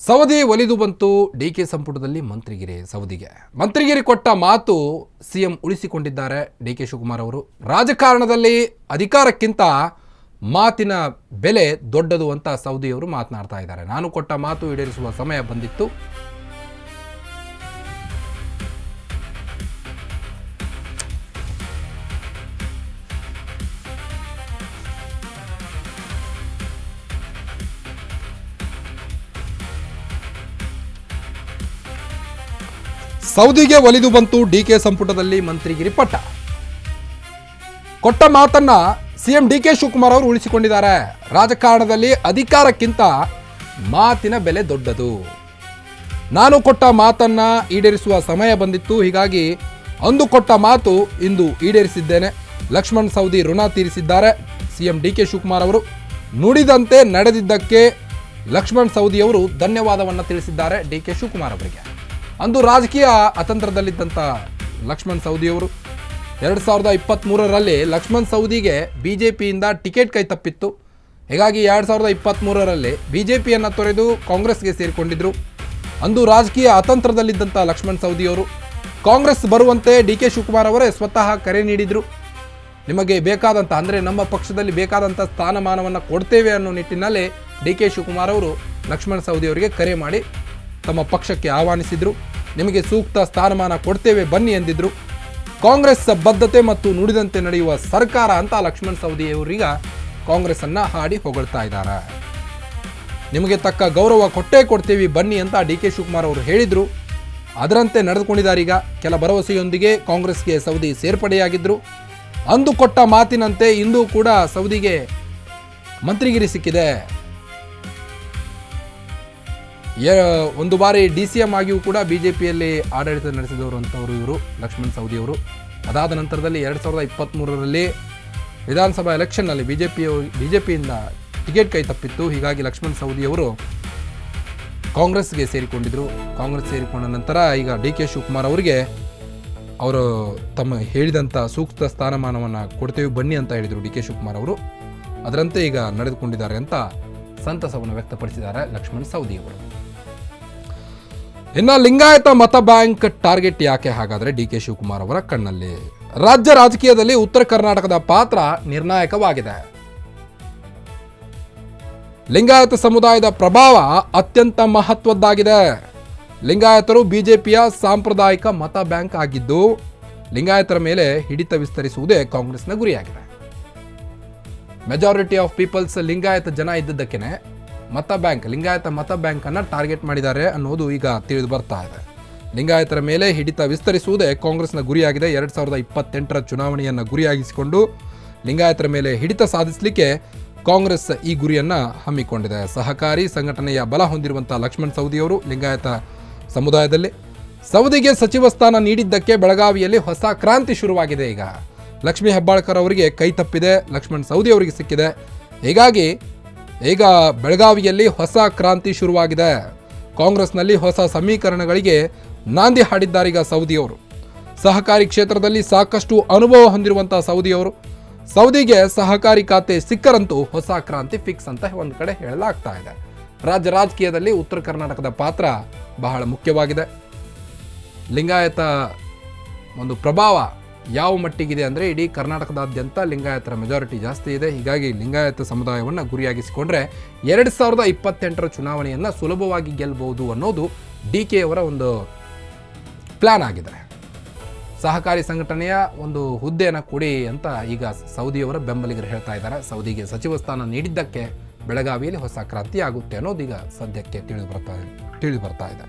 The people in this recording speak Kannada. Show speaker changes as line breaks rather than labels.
ಸವದಿ ಒಲಿದು ಬಂತು ಡಿಕೆ ಸಂಪುಟದಲ್ಲಿ ಮಂತ್ರಿಗಿರಿ ಕೊಟ್ಟ ಮಾತು ಸಿಎಂ ಉಳಿಸಿಕೊಂಡಿದ್ದಾರೆ ಡಿಕೆ ಶಿವಕುಮಾರ್ ಅವರು. ರಾಜಕಾರಣದಲ್ಲಿ ಅಧಿಕಾರಕ್ಕಿಂತ ಮಾತಿನ ಬೆಲೆ ದೊಡ್ಡದು ಅಂತ ಸವದಿಯವರು ಮಾತನಾಡ್ತಾ ಇದ್ದಾರೆ. ನಾನು ಕೊಟ್ಟ ಮಾತು ಈಡೇರಿಸುವ ಸಮಯ ಬಂದಿತ್ತು. ಸೌದಿಗೆ ಒಲಿದು ಬಂತು ಡಿಕೆ ಸಂಪುಟದಲ್ಲಿ ಮಂತ್ರಿಗಿರಿ ಪಟ್ಟ. ಕೊಟ್ಟ ಮಾತನ್ನ ಸಿಎಂ ಡಿಕೆ ಶಿವಕುಮಾರ್ ಅವರು ಉಳಿಸಿಕೊಂಡಿದ್ದಾರೆ. ರಾಜಕಾರಣದಲ್ಲಿ ಅಧಿಕಾರಕ್ಕಿಂತ ಮಾತಿನ ಬೆಲೆ ದೊಡ್ಡದು. ನಾನು ಕೊಟ್ಟ ಮಾತನ್ನ ಈಡೇರಿಸುವ ಸಮಯ ಬಂದಿತ್ತು. ಹೀಗಾಗಿ ಅಂದು ಕೊಟ್ಟ ಮಾತು ಇಂದು ಈಡೇರಿಸಿದ್ದೇನೆ. ಲಕ್ಷ್ಮಣ್ ಸವದಿ ಋಣ ತೀರಿಸಿದ್ದಾರೆ ಸಿಎಂ ಡಿಕೆ ಶಿವಕುಮಾರ್ ಅವರು. ನುಡಿದಂತೆ ನಡೆದಿದ್ದಕ್ಕೆ ಲಕ್ಷ್ಮಣ್ ಸವದಿ ಅವರು ಧನ್ಯವಾದವನ್ನು ತಿಳಿಸಿದ್ದಾರೆ ಡಿಕೆ ಶಿವಕುಮಾರ್ ಅವರಿಗೆ. ಅಂದು ರಾಜಕೀಯ ಅತಂತ್ರದಲ್ಲಿದ್ದಂಥ ಲಕ್ಷ್ಮಣ್ ಸವದಿಯವರು 2023ರಲ್ಲಿ ಲಕ್ಷ್ಮಣ್ ಸವದಿಗೆ ಬಿಜೆಪಿಯಿಂದ ಟಿಕೆಟ್ ಕೈ ತಪ್ಪಿತ್ತು. ಹೀಗಾಗಿ 2023ರಲ್ಲಿ ಬಿಜೆಪಿಯನ್ನು ತೊರೆದು ಕಾಂಗ್ರೆಸ್ಗೆ ಸೇರಿಕೊಂಡಿದ್ದರು. ಅಂದು ರಾಜಕೀಯ ಅತಂತ್ರದಲ್ಲಿದ್ದಂಥ ಲಕ್ಷ್ಮಣ್ ಸವದಿಯವರು ಕಾಂಗ್ರೆಸ್ ಬರುವಂತೆ ಡಿಕೆ ಶಿವಕುಮಾರ್ ಅವರೇ ಸ್ವತಃ ಕರೆ ನೀಡಿದರು. ನಿಮಗೆ ಬೇಕಾದಂಥ ಅಂದರೆ ನಮ್ಮ ಪಕ್ಷದಲ್ಲಿ ಬೇಕಾದಂಥ ಸ್ಥಾನಮಾನವನ್ನು ಕೊಡ್ತೇವೆ ಅನ್ನೋ ನಿಟ್ಟಿನಲ್ಲಿ ಡಿಕೆ ಶಿವಕುಮಾರ್ ಅವರು ಲಕ್ಷ್ಮಣ್ ಸವದಿಯವರಿಗೆ ಕರೆ ಮಾಡಿ ತಮ್ಮ ಪಕ್ಷಕ್ಕೆ ಆಹ್ವಾನಿಸಿದರು. ನಿಮಗೆ ಸೂಕ್ತ ಸ್ಥಾನಮಾನ ಕೊಡ್ತೇವೆ ಬನ್ನಿ ಎಂದಿದ್ರು. ಕಾಂಗ್ರೆಸ್ ಬದ್ಧತೆ ಮತ್ತು ನುಡಿದಂತೆ ನಡೆಯುವ ಸರ್ಕಾರ ಅಂತ ಲಕ್ಷ್ಮಣ್ ಸವದಿಯವರೀಗ ಕಾಂಗ್ರೆಸ್ಸನ್ನು ಹಾಡಿ ಹೊಗಳ್ತಾ ಇದ್ದಾರೆ. ನಿಮಗೆ ತಕ್ಕ ಗೌರವ ಕೊಟ್ಟೇ ಕೊಡ್ತೇವೆ ಬನ್ನಿ ಅಂತ ಡಿ ಕೆ ಶಿವಕುಮಾರ್ ಅವರು ಹೇಳಿದರು. ಅದರಂತೆ ನಡೆದುಕೊಂಡಿದ್ದಾರೆ. ಈಗ ಕೆಲ ಭರವಸೆಯೊಂದಿಗೆ ಕಾಂಗ್ರೆಸ್ಗೆ ಸವದಿ ಸೇರ್ಪಡೆಯಾಗಿದ್ದರು. ಅಂದು ಕೊಟ್ಟ ಮಾತಿನಂತೆ ಇಂದು ಕೂಡ ಸವದಿಗೆ ಮಂತ್ರಿಗಿರಿ ಸಿಕ್ಕಿದೆ. ಒಂದು ಬಾರಿ DCM ಆಗಿಯೂ ಕೂಡ ಬಿಜೆಪಿಯಲ್ಲಿ ಆಡಳಿತ ನಡೆಸಿದವರು ಅಂತವರು ಇವರು ಲಕ್ಷ್ಮಣ್ ಸವದಿಯವರು. ಅದಾದ ನಂತರದಲ್ಲಿ 2023ರಲ್ಲಿ ವಿಧಾನಸಭಾ ಎಲೆಕ್ಷನ್ನಲ್ಲಿ ಬಿಜೆಪಿಯಿಂದ ಟಿಕೆಟ್ ಕೈ ತಪ್ಪಿತ್ತು. ಹೀಗಾಗಿ ಲಕ್ಷ್ಮಣ್ ಸವದಿಯವರು ಕಾಂಗ್ರೆಸ್ಗೆ ಸೇರಿಕೊಂಡಿದ್ದರು. ಕಾಂಗ್ರೆಸ್ ಸೇರಿಕೊಂಡ ನಂತರ ಈಗ ಡಿಕೆ ಶಿವಕುಮಾರ್ ಅವರಿಗೆ ಅವರು ತಮ್ಮ ಹೇಳಿದಂಥ ಸೂಕ್ತ ಸ್ಥಾನಮಾನವನ್ನು ಕೊಡ್ತೇವೆ ಬನ್ನಿ ಅಂತ ಹೇಳಿದರು ಡಿಕೆ ಶಿವಕುಮಾರ್ ಅವರು. ಅದರಂತೆ ಈಗ ನಡೆದುಕೊಂಡಿದ್ದಾರೆ ಅಂತ ಸಂತಸವನ್ನು ವ್ಯಕ್ತಪಡಿಸಿದ್ದಾರೆ ಲಕ್ಷ್ಮಣ್ ಸವದಿಯವರು. ಇನ್ನು ಲಿಂಗಾಯತ ಮತ ಬ್ಯಾಂಕ್ ಟಾರ್ಗೆಟ್ ಯಾಕೆ ಹಾಗಾದರೆ ಡಿಕೆ ಶಿವಕುಮಾರ್ ಅವರ ಕಣ್ಣಲ್ಲಿ? ರಾಜ್ಯ ರಾಜಕೀಯದಲ್ಲಿ ಉತ್ತರ ಕರ್ನಾಟಕದ ಪಾತ್ರ ನಿರ್ಣಾಯಕವಾಗಿದೆ. ಲಿಂಗಾಯತ ಸಮುದಾಯದ ಪ್ರಭಾವ ಅತ್ಯಂತ ಮಹತ್ವದ್ದಾಗಿದೆ. ಲಿಂಗಾಯತರು ಬಿಜೆಪಿಯ ಸಾಂಪ್ರದಾಯಿಕ ಮತ ಬ್ಯಾಂಕ್ ಆಗಿದ್ದು ಲಿಂಗಾಯತರ ಮೇಲೆ ಹಿಡಿತ ವಿಸ್ತರಿಸುವುದೇ ಕಾಂಗ್ರೆಸ್ನ ಗುರಿಯಾಗಿದೆ. ಮೆಜಾರಿಟಿ ಆಫ್ ಪೀಪಲ್ಸ್ ಲಿಂಗಾಯತ ಜನ ಇದ್ದದ್ದಕ್ಕೇನೆ ಲಿಂಗಾಯತ ಮತ ಬ್ಯಾಂಕನ್ನು ಟಾರ್ಗೆಟ್ ಮಾಡಿದ್ದಾರೆ ಅನ್ನೋದು ಈಗ ತಿಳಿದು ಬರ್ತಾ ಇದೆ. ಲಿಂಗಾಯತರ ಮೇಲೆ ಹಿಡಿತ ವಿಸ್ತರಿಸುವುದೇ ಕಾಂಗ್ರೆಸ್ನ ಗುರಿಯಾಗಿದೆ. 2028ರ ಚುನಾವಣೆಯನ್ನು ಗುರಿಯಾಗಿಸಿಕೊಂಡು ಲಿಂಗಾಯತರ ಮೇಲೆ ಹಿಡಿತ ಸಾಧಿಸಲಿಕ್ಕೆ ಕಾಂಗ್ರೆಸ್ ಈ ಗುರಿಯನ್ನು ಹಮ್ಮಿಕೊಂಡಿದೆ. ಸಹಕಾರಿ ಸಂಘಟನೆಯ ಬಲ ಹೊಂದಿರುವಂಥ ಲಕ್ಷ್ಮಣ್ ಸವದಿಯವರು ಲಿಂಗಾಯತ ಸಮುದಾಯದಲ್ಲಿ ಸವದಿಗೆ ಸಚಿವ ಸ್ಥಾನ ನೀಡಿದ್ದಕ್ಕೆ ಬೆಳಗಾವಿಯಲ್ಲಿ ಹೊಸ ಕ್ರಾಂತಿ ಶುರುವಾಗಿದೆ. ಈಗ ಲಕ್ಷ್ಮೀ ಹೆಬ್ಬಾಳ್ಕರ್ ಅವರಿಗೆ ಕೈ ತಪ್ಪಿದೆ, ಲಕ್ಷ್ಮಣ್ ಸವದಿ ಅವರಿಗೆ ಸಿಕ್ಕಿದೆ. ಹೀಗಾಗಿ ಈಗ ಬೆಳಗಾವಿಯಲ್ಲಿ ಹೊಸ ಕ್ರಾಂತಿ ಶುರುವಾಗಿದೆ. ಕಾಂಗ್ರೆಸ್ನಲ್ಲಿ ಹೊಸ ಸಮೀಕರಣಗಳಿಗೆ ನಾಂದಿ ಹಾಡಿದ್ದಾರೆ ಈಗ ಸವದಿಯವರು. ಸಹಕಾರಿ ಕ್ಷೇತ್ರದಲ್ಲಿ ಸಾಕಷ್ಟು ಅನುಭವ ಹೊಂದಿರುವಂಥ ಸವದಿಯವರು. ಸವದಿಗೆ ಸಹಕಾರಿ ಖಾತೆ ಸಿಕ್ಕರಂತೂ ಹೊಸ ಕ್ರಾಂತಿ ಫಿಕ್ಸ್ ಅಂತ ಒಂದು ಕಡೆ ಹೇಳಲಾಗ್ತಾ ಇದೆ. ರಾಜ್ಯ ರಾಜಕೀಯದಲ್ಲಿ ಉತ್ತರ ಕರ್ನಾಟಕದ ಪಾತ್ರ ಬಹಳ ಮುಖ್ಯವಾಗಿದೆ. ಲಿಂಗಾಯತ ಒಂದು ಪ್ರಭಾವ ಯಾವ ಮಟ್ಟಿಗಿದೆ ಅಂದರೆ ಇಡೀ ಕರ್ನಾಟಕದಾದ್ಯಂತ ಲಿಂಗಾಯತರ ಮೆಜಾರಿಟಿ ಜಾಸ್ತಿ ಇದೆ. ಹೀಗಾಗಿ ಲಿಂಗಾಯತ ಸಮುದಾಯವನ್ನು ಗುರಿಯಾಗಿಸಿಕೊಂಡ್ರೆ 2028ರ ಚುನಾವಣೆಯನ್ನು ಸುಲಭವಾಗಿ ಗೆಲ್ಲಬಹುದು ಅನ್ನೋದು DK ಅವರ ಒಂದು ಪ್ಲ್ಯಾನ್ ಆಗಿದೆ. ಸಹಕಾರಿ ಸಂಘಟನೆಯ ಒಂದು ಹುದ್ದೆಯನ್ನು ಕೊಡಿ ಅಂತ ಈಗ ಸವದಿಯವರ ಬೆಂಬಲಿಗರು ಹೇಳ್ತಾ ಇದ್ದಾರೆ. ಸವದಿಗೆ ಸಚಿವ ಸ್ಥಾನ ನೀಡಿದ್ದಕ್ಕೆ ಬೆಳಗಾವಿಯಲ್ಲಿ ಹೊಸ ಕ್ರಾಂತಿ ಆಗುತ್ತೆ ಅನ್ನೋದು ಈಗ ಸದ್ಯಕ್ಕೆ ತಿಳಿದು ಬರ್ತಾ ಇದೆ.